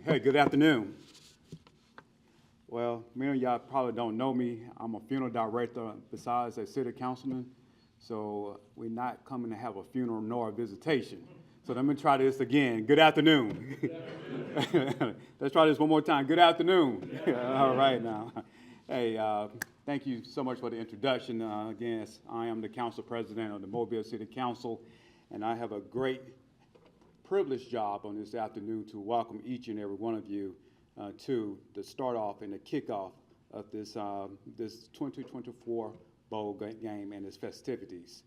Hey, good afternoon. Well, many of y'all probably don't know me. I'm a funeral director besides a city councilman. So we're not coming to have a funeral nor a visitation. So let me try this again. Good afternoon. Let's try this one more time. Good afternoon. All right now. Hey, thank you so much for the introduction. Again, I am the council president of the Mobile City Council, and I have a great privileged job on this afternoon to welcome each and every one of you to the start off and the kickoff of this 2024 bowl game and its festivities.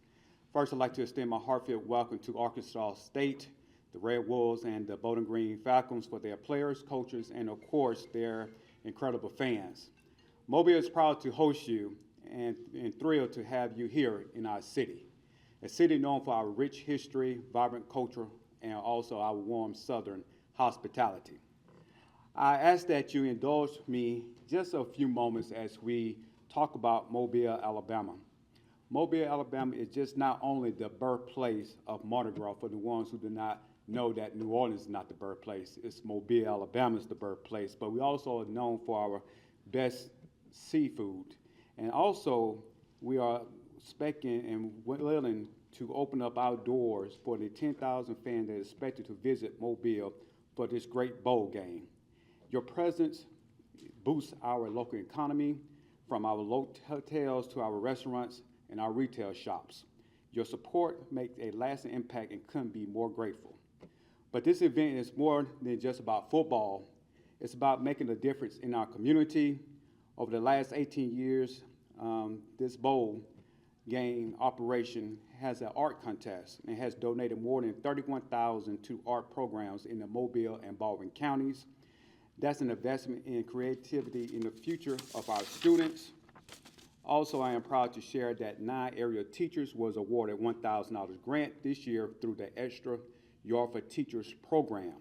First, I'd like to extend my heartfelt welcome to Arkansas State, the Red Wolves, and the Bowling Green Falcons for their players, coaches, and of course, their incredible fans. Mobile is proud to host you and thrilled to have you here in our city, a city known for our rich history, vibrant culture, and also our warm Southern hospitality. I ask that you indulge me just a few moments as we talk about Mobile, Alabama. Mobile, Alabama is just not only the birthplace of Mardi Gras for the ones who do not know that New Orleans is not the birthplace. It's Mobile, Alabama is the birthplace, but we also are known for our best seafood. And also, we are expecting and willing to open up our doors for the 10,000 fans that are expected to visit Mobile for this great bowl game. Your presence boosts our local economy, from our hotels to our restaurants and our retail shops. Your support makes a lasting impact and couldn't be more grateful. But this event is more than just about football. It's about making a difference in our community. Over the last 18 years, this bowl game operation has an art contest and has donated more than $31,000 to art programs in the Mobile and Baldwin counties. That's an investment in creativity in the future of our students. Also, I am proud to share that 9 area teachers was awarded $1,000 grant this year through the Extra Yard for Teachers program.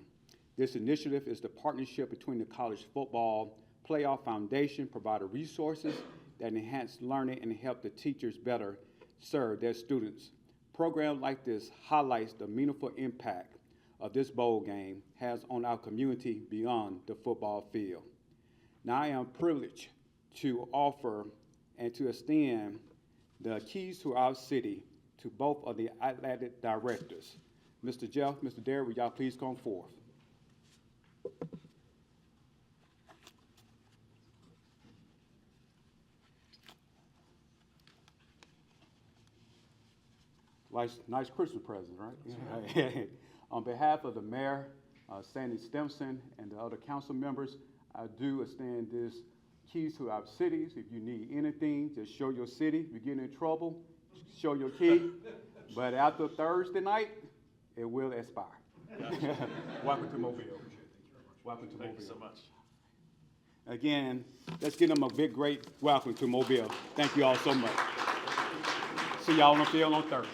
This initiative is the partnership between the College Football Playoff Foundation, providing resources that enhance learning and help the teachers better serve their students. Programs like this highlights the meaningful impact of this bowl game has on our community beyond the football field. Now, I am privileged to offer and to extend the keys to our city to both of the athletic directors. Mr. Jeff, Mr. Derrick, will y'all please come forth? Nice Christmas present, right? Right. On behalf of the mayor, Sandy Stimson, and the other council members, I do extend this keys to our cities. If you need anything, just show your city. If you get in trouble, show your key. But after Thursday night, it will expire. Welcome to Mobile. Welcome to Mobile. Thank you so much. Again, let's give them a big, great welcome to Mobile. Thank you all so much. See y'all on the field on Thursday.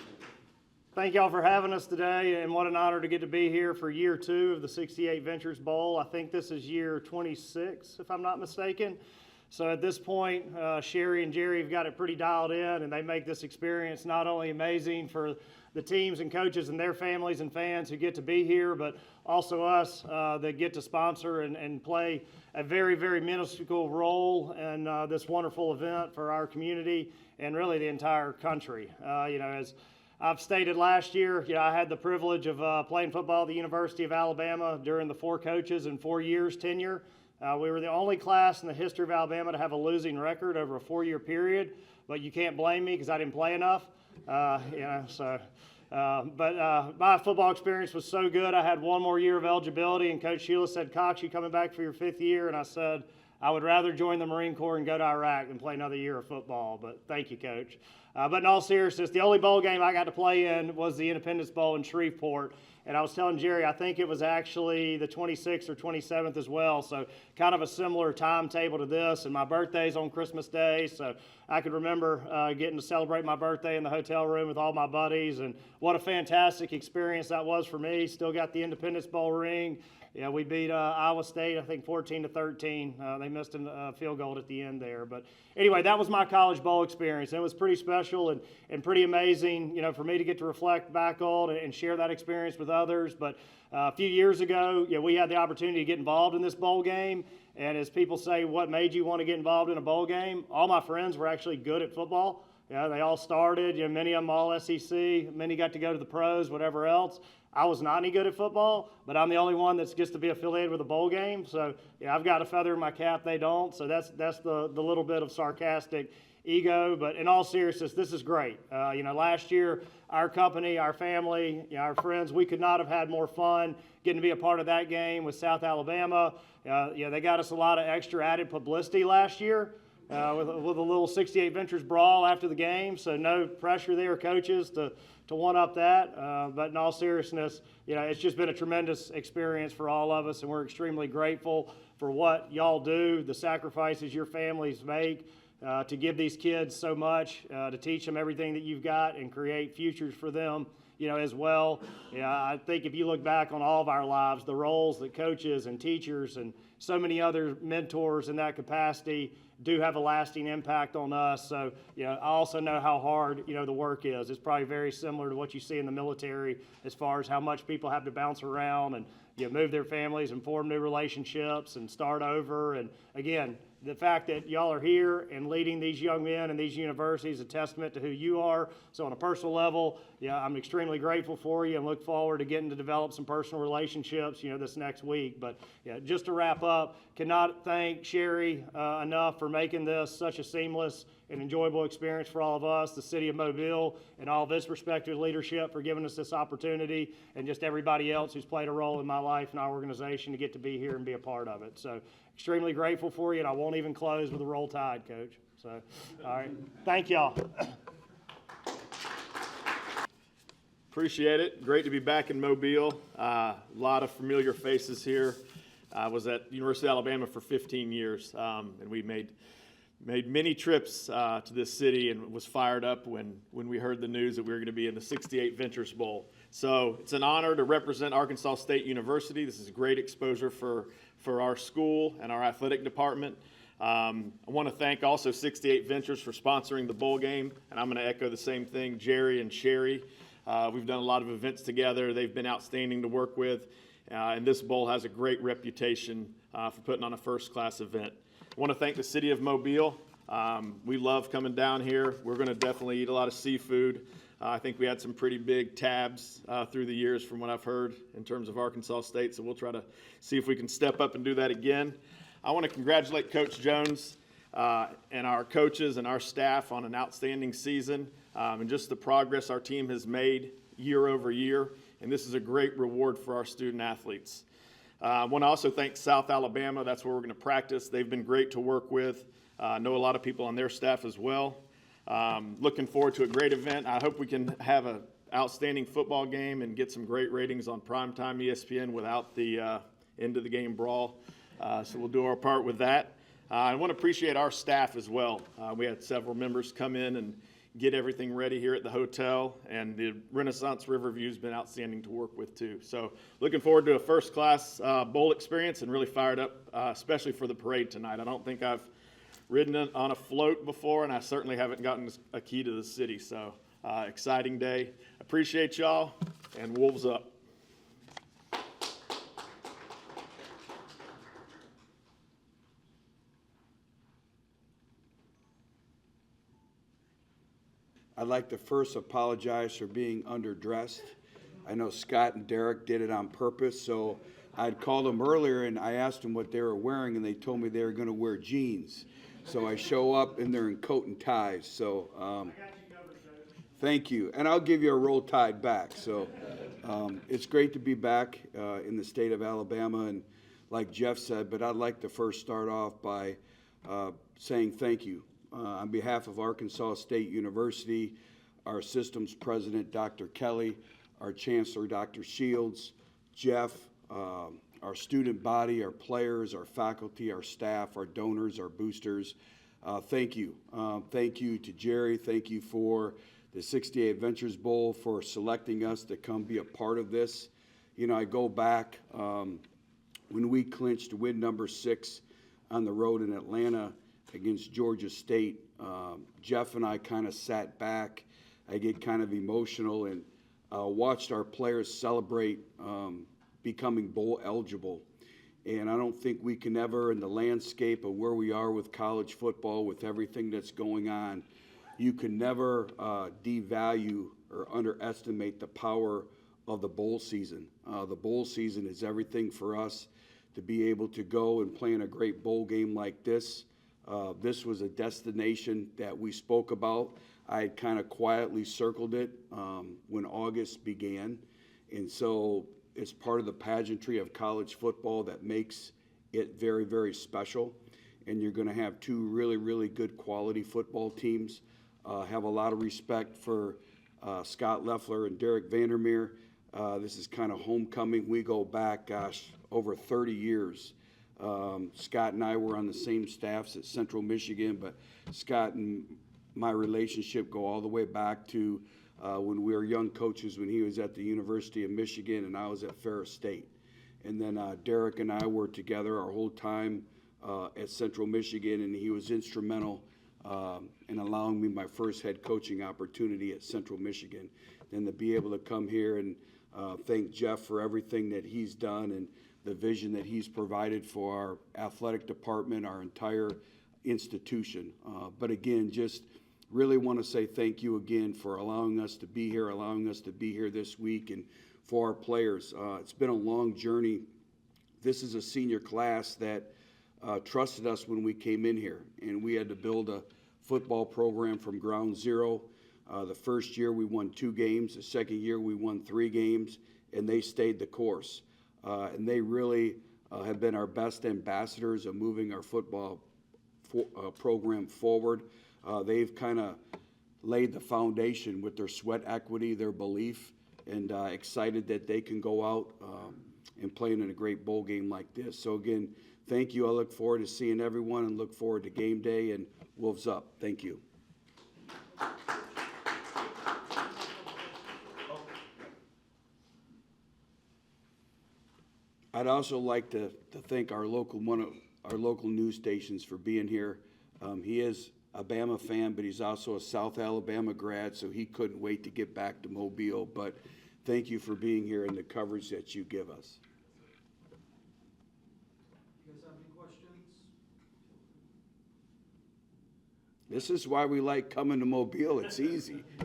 Thank y'all for having us today, and what an honor to get to be here for year 2 of the 68 Ventures Bowl. I think this is year 26, if I'm not mistaken. So at this point, Sherry and Jerry have got it pretty dialed in, and they make this experience not only amazing for the teams and coaches and their families and fans who get to be here, but also us that get to sponsor and play a very, very minuscule role in this wonderful event for our community and really the entire country. As I've stated last year, I had the privilege of playing football at the University of Alabama during the 4 coaches and 4 years tenure. We were the only class in the history of Alabama to have a losing record over a 4-year period, but you can't blame me because I didn't play enough. But my football experience was so good, I had 1 more year of eligibility, and Coach Sheila said, "Cox, you coming back for your 5th year?" And I said, "I would rather join the Marine Corps and go to Iraq than play another year of football," but thank you, Coach. But in all seriousness, the only bowl game I got to play in was the Independence Bowl in Shreveport. And I was telling Jerry, I think it was actually the 26th or 27th as well. So kind of a similar timetable to this. And my birthday's on Christmas Day. So I could remember getting to celebrate my birthday in the hotel room with all my buddies. And what a fantastic experience that was for me. Still got the Independence Bowl ring. Yeah, we beat Iowa State, I think 14-13. They missed a field goal at the end there. But anyway, that was my college bowl experience. It was pretty special and pretty amazing, for me to get to reflect back on and share that experience with others. others. But a few years ago, we had the opportunity to get involved in this bowl game. And as people say, what made you want to get involved in a bowl game? All my friends were actually good at football. They all started, many of them all SEC, many got to go to the pros, whatever else. I was not any good at football, but I'm the only one that gets to be affiliated with a bowl game. So, I've got a feather in my cap, they don't. So that's the little bit of sarcastic ego. But in all seriousness, this is great. Last year, our company, our family, our friends, we could not have had more fun getting to be a part of that game with South Alabama. They got us a lot of extra added publicity last year. With a little 68 Ventures brawl after the game, so no pressure there, coaches, to one-up that. But in all seriousness, it's just been a tremendous experience for all of us, and we're extremely grateful for what y'all do, the sacrifices your families make to give these kids so much, to teach them everything that you've got and create futures for them, as well. I think if you look back on all of our lives, the roles that coaches and teachers and so many other mentors in that capacity do have a lasting impact on us. So, I also know how hard, the work is. It's probably very similar to what you see in the military as far as how much people have to bounce around and, move their families and form new relationships and start over. And again, the fact that y'all are here and leading these young men and these universities is a testament to who you are. So on a personal level, I'm extremely grateful for you and look forward to getting to develop some personal relationships, this next week. But just to wrap up, cannot thank Sherry enough for making this such a seamless and enjoyable experience for all of us, the city of Mobile and all of its respective leadership for giving us this opportunity, and just everybody else who's played a role in my life and our organization to get to be here and be a part of it. So extremely grateful for you, and I won't even close with a Roll Tide, Coach. So, all right, thank y'all. Appreciate it. Great to be back in Mobile. A lot of familiar faces here. I was at University of Alabama for 15 years, and we made many trips to this city, and was fired up when we heard the news that we were going to be in the 68 Ventures Bowl. So it's an honor to represent Arkansas State University. This is great exposure for our school and our athletic department. I want to thank also 68 Ventures for sponsoring the bowl game, and I'm going to echo the same thing, Jerry and Sherry. We've done a lot of events together. They've been outstanding to work with, and this bowl has a great reputation for putting on a first-class event. I want to thank the city of Mobile. We love coming down here. We're going to definitely eat a lot of seafood. I think we had some pretty big tabs through the years from what I've heard in terms of Arkansas State, so we'll try to see if we can step up and do that again. I want to congratulate Coach Jones and our coaches and our staff on an outstanding season and just the progress our team has made year over year, and this is a great reward for our student athletes. I want to also thank South Alabama. That's where we're going to practice. They've been great to work with. I know a lot of people on their staff as well. Looking forward to a great event. I hope we can have an outstanding football game and get some great ratings on primetime ESPN without the end of the game brawl. So we'll do our part with that. I want to appreciate our staff as well. We had several members come in and get everything ready here at the hotel, and the Renaissance Riverview has been outstanding to work with too. So looking forward to a first-class bowl experience, and really fired up, especially for the parade tonight. I don't think I've ridden on a float before, and I certainly haven't gotten a key to the city. So exciting day. Appreciate y'all, and Wolves up. I'd like to first apologize for being underdressed. I know Scott and Derek did it on purpose, so I'd called them earlier and I asked them what they were wearing, and they told me they were going to wear jeans. So I show up and they're in coat and ties. So thank you, and I'll give you a Roll Tide back. So it's great to be back in the state of Alabama, and like Jeff said, but I'd like to first start off by saying thank you. On behalf of Arkansas State University, our systems president, Dr. Kelly, our chancellor, Dr. Shields, Jeff, our student body, our players, our faculty, our staff, our donors, our boosters, thank you. Thank you to Jerry. Thank you for the 68 Ventures Bowl for selecting us to come be a part of this. You know, I go back when we clinched win number 6 on the road in Atlanta against Georgia State. Jeff and I kind of sat back. I get kind of emotional, and watched our players celebrate becoming bowl eligible. And I don't think we can ever, in the landscape of where we are with college football, with everything that's going on, you can never devalue or underestimate the power of the bowl season. The bowl season is everything for us to be able to go and play in a great bowl game like this. This was a destination that we spoke about. I had kind of quietly circled it when August began. And so it's part of the pageantry of college football that makes it very, very special. And you're going to have two really, really good quality football teams. Have a lot of respect for Scot Loeffler and Derek Vandermeer. This is kind of homecoming. We go back, gosh, over 30 years. Scott and I were on the same staffs at Central Michigan, but Scott and my relationship go all the way back to when we were young coaches, when he was at the University of Michigan and I was at Ferris State. And then Derek and I were together our whole time at Central Michigan, and he was instrumental in allowing me my first head coaching opportunity at Central Michigan. And to be able to come here and thank Jeff for everything that he's done and the vision that he's provided for our athletic department, our entire institution. But again, just really want to say thank you again for allowing us to be here this week, and for our players. It's been a long journey. This is a senior class that trusted us when we came in here, and we had to build a football program from ground zero. The first year we won 2 games. The second year we won 3 games, and they stayed the course. And they really have been our best ambassadors of moving our football program forward. They've kind of laid the foundation with their sweat equity, their belief, and excited that they can go out and play in a great bowl game like this. So again, thank you. I look forward to seeing everyone and look forward to game day, and Wolves up. Thank you. I'd also like to thank our local news stations for being here. He is a Bama fan, but he's also a South Alabama grad, so he couldn't wait to get back to Mobile. But thank you for being here and the coverage that you give us. You guys have any questions? This is why we like coming to Mobile. It's easy. I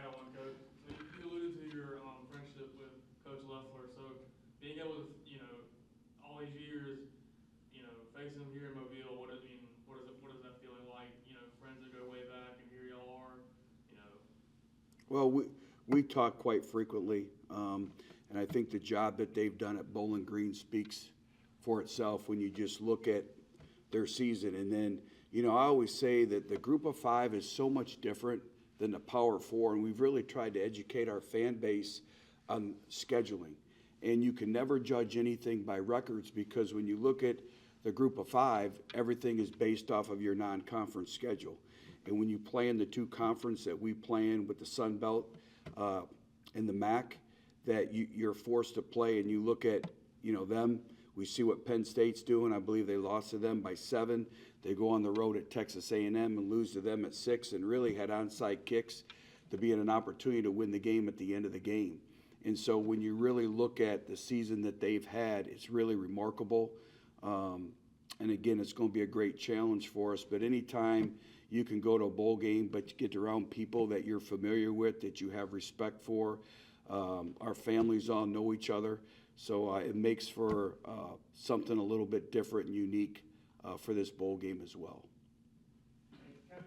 got one, Coach. So you alluded to your friendship with Coach Loeffler. So being able to, all these years, facing him here in Mobile, what is that feeling like? Friends that go way back, and here y'all are. Well, we talk quite frequently, and I think the job that they've done at Bowling Green speaks for itself when you just look at their season. And then, I always say that the Group of 5 is so much different than the Power 4, and we've really tried to educate our fan base on scheduling. And you can never judge anything by records, because when you look at the Group of 5, everything is based off of your non-conference schedule. And when you play in the 2 conference that we play in with the Sun Belt and the MAC, that you're forced to play, and you look at them. We see what Penn State's doing. I believe they lost to them by 7. They go on the road at Texas A&M and lose to them at 6, and really had onside kicks to be in an opportunity to win the game at the end of the game. And so when you really look at the season that they've had, it's really remarkable. And again, it's going to be a great challenge for us. But anytime you can go to a bowl game, but you get around people that you're familiar with, that you have respect for, our families all know each other. So it makes for something a little bit different and unique for this bowl game as well. Coach,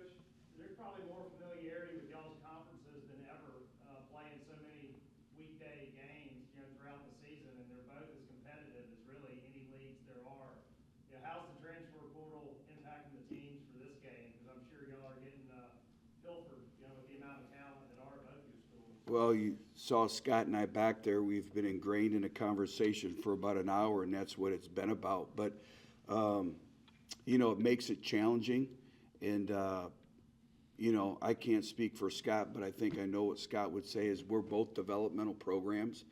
there's probably more familiarity with y'all's conferences than ever, playing so many weekday games, throughout the season, and they're both as competitive as really any leagues there are. How's the transfer portal impacting the teams for this game? Because I'm sure y'all are getting pilfered, with the amount of talent that are at both your schools. Well, you saw Scott and I back there. We've been ingrained in a conversation for about an hour, and that's what it's been about. But it makes it challenging, and I can't speak for Scott, but I think I know what Scott would say is we're both developmental programs.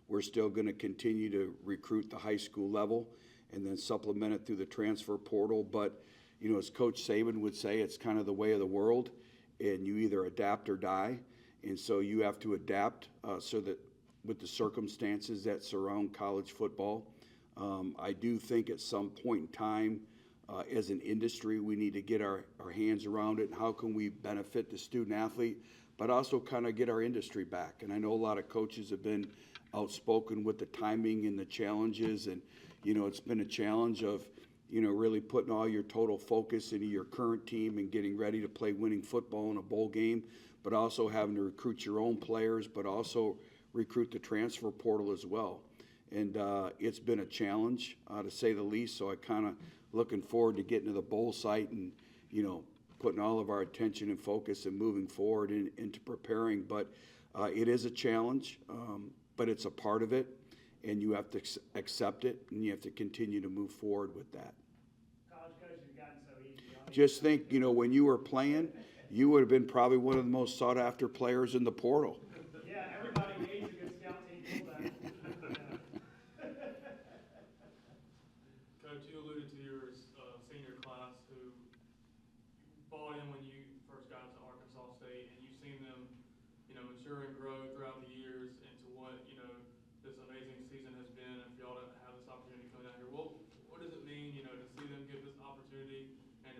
We're still going to continue to recruit the high school level and then supplement it through the transfer portal. But, as Coach Saban would say, it's kind of the way of the world, and you either adapt or die. And so you have to adapt so that with the circumstances that surround college football. I do think at some point in time, as an industry, we need to get our hands around it. How can we benefit the student athlete, but also kind of get our industry back? And I know a lot of coaches have been outspoken with the timing and the challenges. And, it's been a challenge of, really putting all your total focus into your current team and getting ready to play winning football in a bowl game, but also having to recruit your own players, but also recruit the transfer portal as well. And it's been a challenge, to say the least. So I kind of looking forward to getting to the bowl site and, putting all of our attention and focus and moving forward into preparing. But it is a challenge, but it's a part of it, and you have to accept it, and you have to continue to move forward with that. College coaches have gotten so easy. Just think, when you were playing, you would have been probably one of the most sought-after players in the portal. Yeah, everybody needs a good scout team fullback. Coach, you alluded to your senior class who bought in when you first got to Arkansas State, and you've seen them, mature and grow throughout the years into what, this amazing season has been, and for y'all to have this opportunity coming out here. What does it mean, to see them get this opportunity and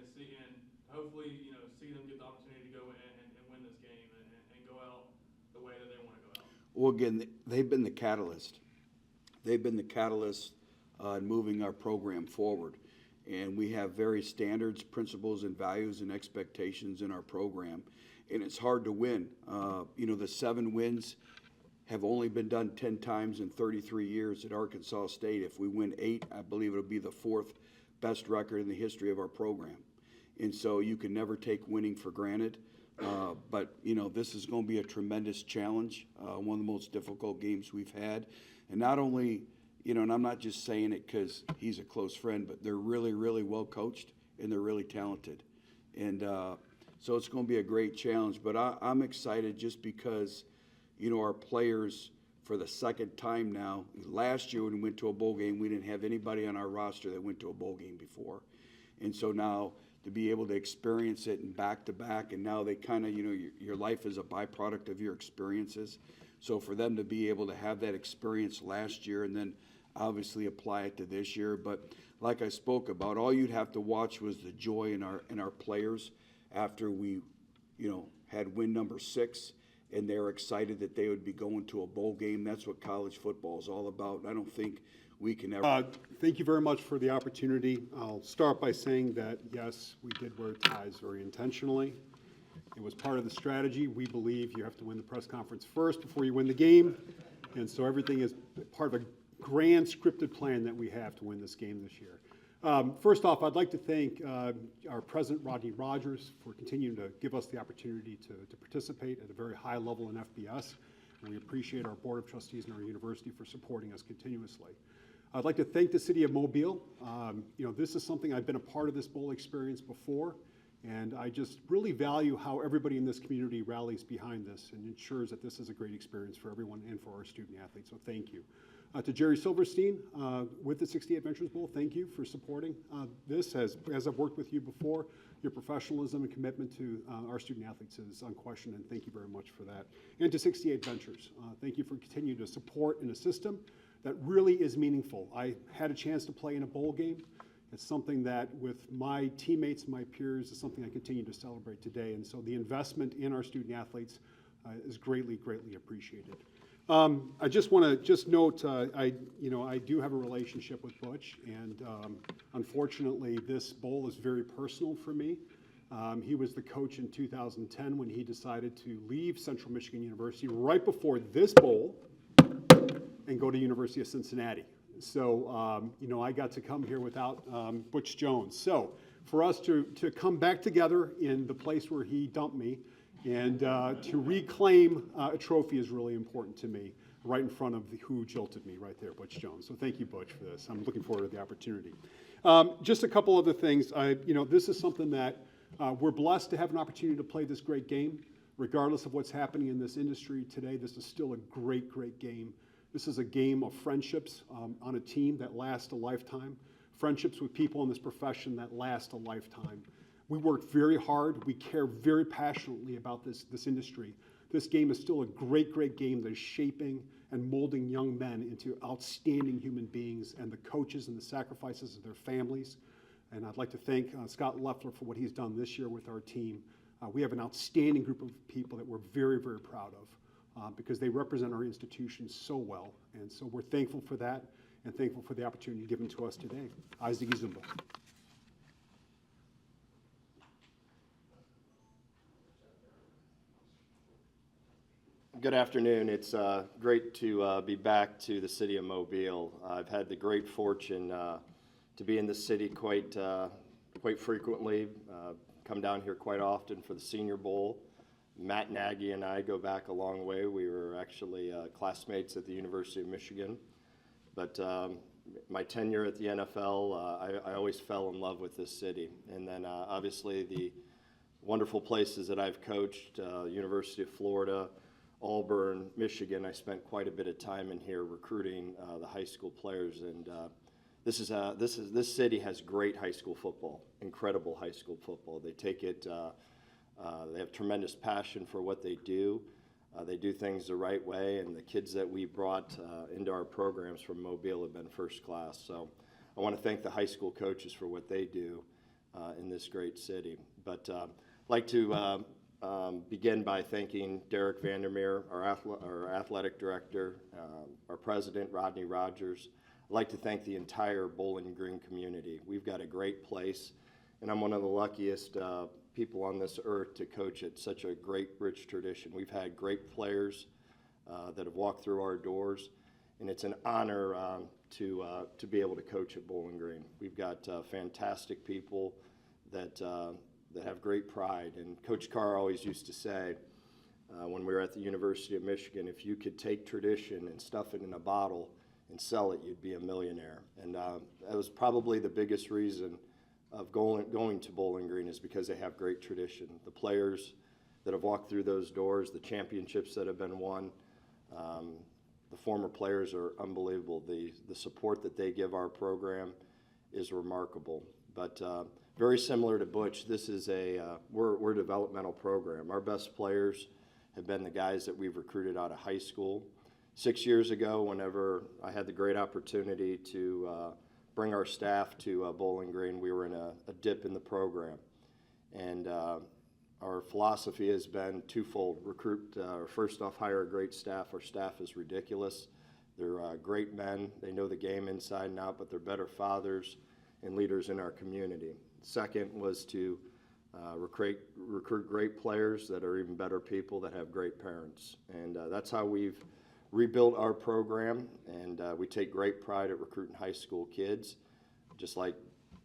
hopefully, see them get the opportunity to go and win this game and go out the way that they want to go out? Well, again, they've been the catalyst. They've been the catalyst in moving our program forward. And we have various standards, principles, and values and expectations in our program. And it's hard to win. The 7 wins have only been done 10 times in 33 years at Arkansas State. If we win 8, I believe it'll be the 4th best record in the history of our program. And so you can never take winning for granted. But this is going to be a tremendous challenge, one of the most difficult games we've had. And not only, and I'm not just saying it because he's a close friend, but they're really, really well coached and they're really talented. And so it's going to be a great challenge. But I'm excited just because, our players, for the second time now, last year when we went to a bowl game, we didn't have anybody on our roster that went to a bowl game before. And so now to be able to experience it and back-to-back, and now they kind of, your life is a byproduct of your experiences. So for them to be able to have that experience last year and then obviously apply it to this year. But like I spoke about, all you'd have to watch was the joy in our players after we, had win number 6, and they're excited that they would be going to a bowl game. That's what college football is all about. I don't think we can ever. Thank you very much for the opportunity. I'll start by saying that, yes, we did wear ties very intentionally. It was part of the strategy. We believe you have to win the press conference first before you win the game. And so everything is part of a grand scripted plan that we have to win this game this year. First off, I'd like to thank our President, Rodney Rogers, for continuing to give us the opportunity to participate at a very high level in FBS. And we appreciate our Board of Trustees and our university for supporting us continuously. I'd like to thank the City of Mobile. This is something I've been a part of this bowl experience before, and I just really value how everybody in this community rallies behind this and ensures that this is a great experience for everyone and for our student athletes, so thank you. To Jerry Silverstein with the 68 Ventures Bowl, thank you for supporting this. As I've worked with you before, your professionalism and commitment to our student athletes is unquestioned, and thank you very much for that. And to 68 Ventures, thank you for continuing to support in a system that really is meaningful. I had a chance to play in a bowl game. It's something that with my teammates, my peers, is something I continue to celebrate today. And so the investment in our student athletes is greatly, greatly appreciated. I just want to note, I do have a relationship with Biutch, and unfortunately, this bowl is very personal for me. He was the coach in 2010 when he decided to leave Central Michigan University right before this bowl and go to University of Cincinnati. So, I got to come here without Butch Jones. So, for us to come back together in the place where he dumped me and to reclaim a trophy is really important to me, right in front of who jilted me right there, Butch Jones. So thank you, Butch, for this. I'm looking forward to the opportunity. Just a couple other things. This is something that we're blessed to have an opportunity to play this great game. Regardless of what's happening in this industry today, this is still a great, great game. This is a game of friendships on a team that lasts a lifetime, friendships with people in this profession that last a lifetime. We work very hard. We care very passionately about this industry. This game is still a great, great game that is shaping and molding young men into outstanding human beings, and the coaches and the sacrifices of their families. And I'd like to thank Scot Loeffler for what he's done this year with our team. We have an outstanding group of people that we're very, very proud of because they represent our institution so well. And so we're thankful for that and thankful for the opportunity given to us today. Isaac Izumba. Good afternoon. It's great to be back to the city of Mobile. I've had the great fortune to be in the city quite frequently. Come down here quite often for the Senior Bowl. Matt Nagy and I go back a long way. We were actually classmates at the University of Michigan. But my tenure at the NFL, I always fell in love with this city. And then obviously the wonderful places that I've coached, University of Florida, Auburn, Michigan. I spent quite a bit of time in here recruiting the high school players, and this city has great high school football, incredible high school football. They take it. They have tremendous passion for what they do. They do things the right way, and the kids that we brought into our programs from Mobile have been first class. So I want to thank the high school coaches for what they do in this great city. But I'd like to begin by thanking Derek Vandermeer, our athletic director, our president, Rodney Rogers. I'd like to thank the entire Bowling Green community. We've got a great place, and I'm one of the luckiest people on this earth to coach at such a great, rich tradition. We've had great players that have walked through our doors, and it's an honor to be able to coach at Bowling Green. We've got fantastic people that have great pride. And Coach Carr always used to say, when we were at the University of Michigan, if you could take tradition and stuff it in a bottle and sell it, you'd be a millionaire. And that was probably the biggest reason of going to Bowling Green, is because they have great tradition. The players that have walked through those doors, the championships that have been won, the former players are unbelievable. The support that they give our program is remarkable. But very similar to Biutch, this is we're a developmental program. Our best players have been the guys that we've recruited out of high school. 6 years ago, whenever I had the great opportunity to bring our staff to Bowling Green, we were in a dip in the program. And our philosophy has been twofold. First off, hire a great staff. Our staff is ridiculous. They're great men. They know the game inside and out, but they're better fathers and leaders in our community. Second was to recruit great players that are even better people that have great parents. And that's how we've rebuilt our program, and we take great pride at recruiting high school kids. Just like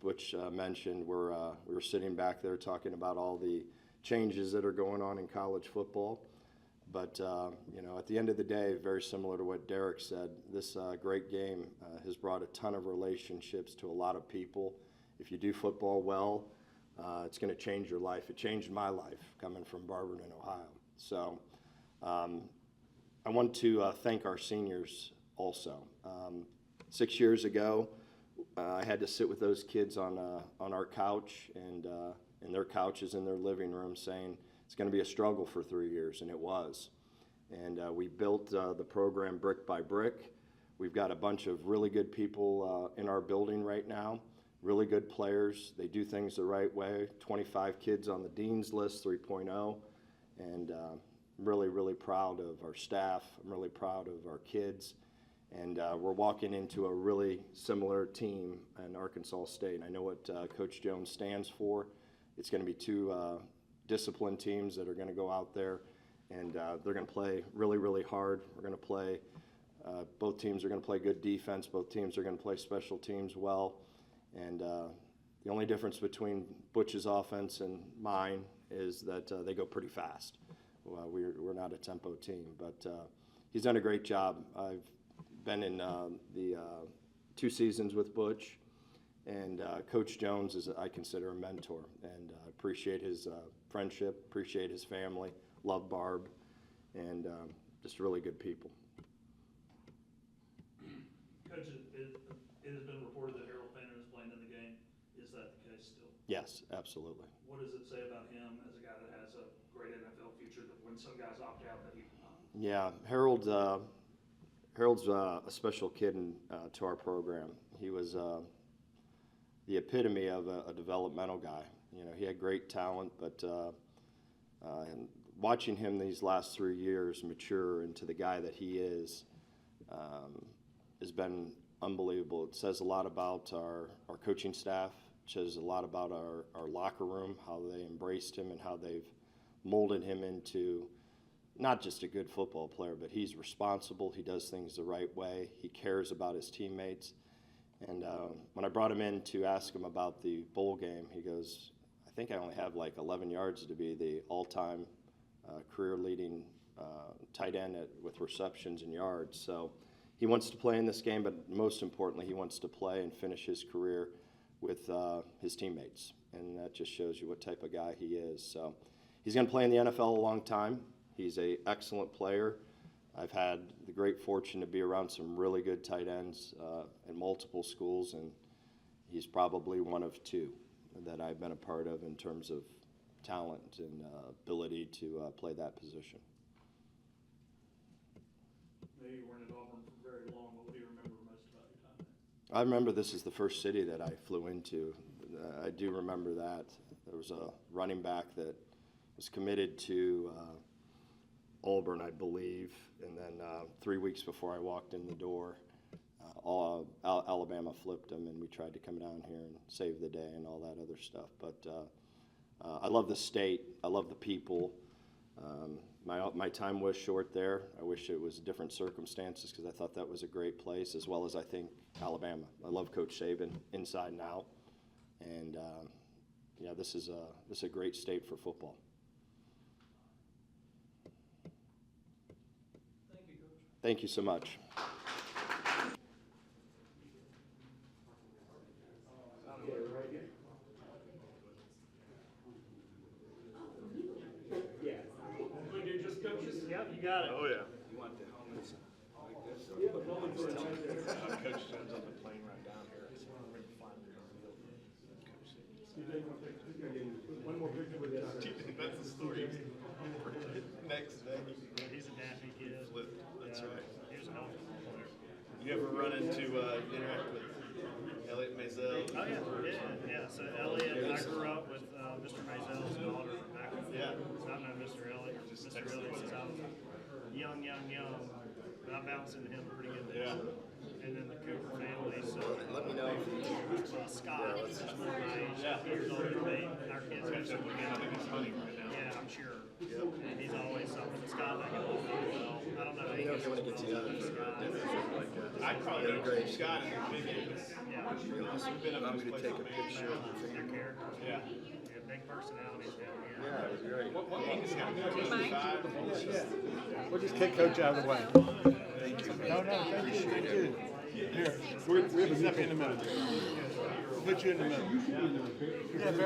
Butch mentioned, we were sitting back there talking about all the changes that are going on in college football. But at the end of the day, very similar to what Derek said, this great game has brought a ton of relationships to a lot of people. If you do football well, it's going to change your life. It changed my life coming from Barberton, Ohio. So I want to thank our seniors also. 6 years ago, I had to sit with those kids on our couch and in their couches in their living room saying, it's going to be a struggle for 3 years, and it was. And we built the program brick by brick. We've got a bunch of really good people in our building right now, really good players. They do things the right way. 25 kids on the Dean's List 3.0, and I'm really, really proud of our staff. I'm really proud of our kids. And we're walking into a really similar team in Arkansas State. I know what Coach Jones stands for. It's going to be two disciplined teams that are going to go out there, and they're going to play really, really hard. We're going to play, both teams are going to play good defense. Both teams are going to play special teams well. And the only difference between Butch's offense and mine is that they go pretty fast. We're not a tempo team, but he's done a great job. I've been in the 2 seasons with Butch, and Coach Jones is, I consider, a mentor, and I appreciate his friendship, appreciate his family, love Barb, and just really good people. Coach, it has been reported that Harold Fannin is playing in the game. Is that the case still? Yes, absolutely. What does it say about him as a guy that has a great NFL future that wins some guys opt out that he did not? Yeah, Harold's a special kid to our program. He was the epitome of a developmental guy. You know, he had great talent, but and watching him these last 3 years mature into the guy that he is has been unbelievable. It says a lot about our coaching staff. It says a lot about our locker room, how they embraced him and how they've molded him into not just a good football player, but he's responsible. He does things the right way. He cares about his teammates. And when I brought him in to ask him about the bowl game, he goes, I think I only have like 11 yards to be the all-time career-leading tight end with receptions and yards. So he wants to play in this game, but most importantly, he wants to play and finish his career with his teammates. And that just shows you what type of guy he is. So he's going to play in the NFL a long time. He's an excellent player. I've had the great fortune to be around some really good tight ends at multiple schools, and he's probably one of two that I've been a part of in terms of talent and ability to play that position. Maybe you weren't at Auburn for very long, but what do you remember most about your time there? I remember this is the first city that I flew into. I do remember that. There was a running back that was committed to Auburn, I believe, and then 3 weeks before I walked in the door, Alabama flipped him, and we tried to come down here and save the day and all that other stuff. But I love the state. I love the people. My time was short there. I wish it was different circumstances because I thought that was a great place, as well as I think Alabama. I love Coach Saban inside and out, and yeah, this is a great state for football. Thank you so much. We do just coaches? Yep, you got it. Oh, yeah. Coach Jones on the plane right down here. One more picture with That's the story. Next day. He's a Daphne kid. That's right. He was an awful player. You ever run into, interact with Elliot Maisel? Oh, yeah. So Elliot, I grew up with Mr. Maisel's daughter, Rebecca. Yeah. So I know Mr. Elliot. Mr. Elliot since I was young. But I bounced into him pretty good. Yeah. And then the Cooper family. So Let me know. Scott, who's my age, years older than me. Our kids have some I think he's hunting right now. Yeah, I'm sure. And he's always something. Scott, I get along really well. I don't know. Let me know if you want to get together for dinner or something like that. I probably know Great. Scott in the video. Yeah. We've been up I'm to his going to place take on a Main picture. Street. Their characters. Yeah. Yeah, big personalities down here. Yeah, it was great. What league is he We'll just kick Coach out of the way. Thank you. No, thank you. Here, we have a meeting in a minute. We'll put you in a minute. Yeah,